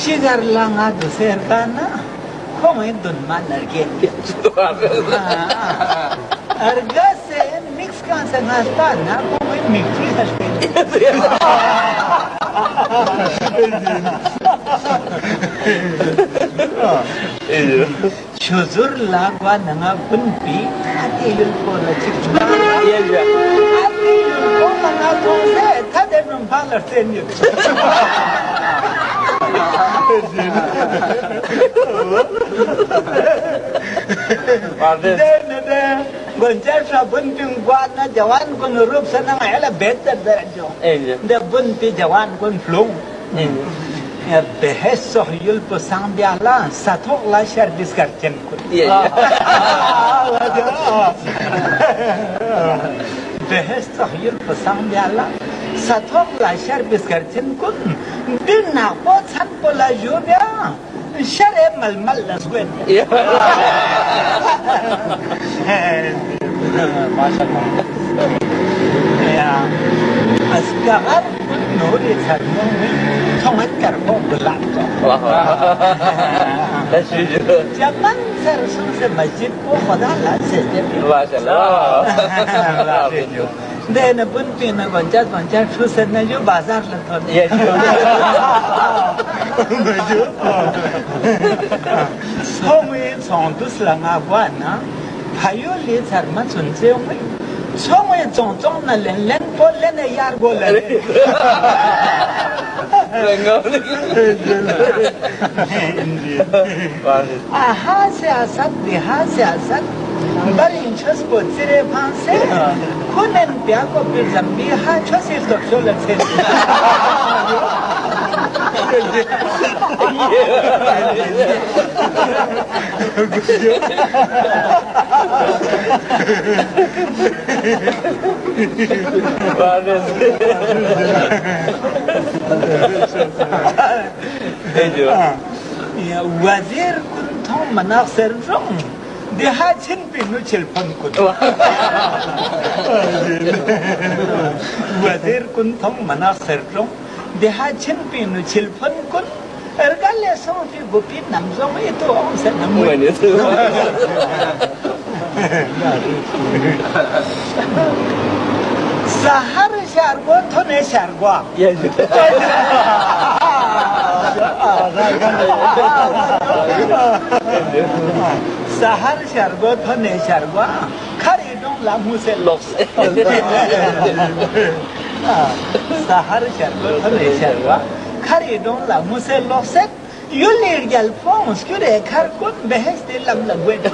Shigarlanga tu serkana, como en Dunman argen. Argase mix kan sangastana, como en mixi hasken. Chuzur lagwa nanga bunpi, ati yul ko la chikchuma. Ati yul ko nanga tongse, tade numpalar senyo. Nede, gonjar sa bunting gwa na jawan kon rup sa nang ayala better darajo. De bunti jawan kon flung. Behes sohyul po sang biala sathok la service karchen kun. Behes sohyul po sang biala sathok la service karchen kun. Din na po chan po la jubya. Share mal la swen. Maşallah. Ya. Asgar nuri sarmo thongat karbo bulat. Zaman sarsun se masjid ko khoda la se. Maşallah. Dene bun pina gonjat chusen na jo bazar la thon. Somi chongdus la nga wana phayo le charma chunche ong chongwe chong na len po len yar go le aha siyasat biha siyasat barin chos po tsire phanse kunen pya ko bir zambi ha chosi dokso le tse Wazir kuntum manak serjong diha chin pinu chilpan kun Wazir kuntum manak serjong diha chin pinu chilpan kun ergale song fi gupi namzong itu om sen namu Sahar shargo thone shargo Sahar shargo thone shargo khari dong la muse loks Sahar shargo thone shargo khari dong la muse loks Yulir gel fons küre kar kun behest lam la gwet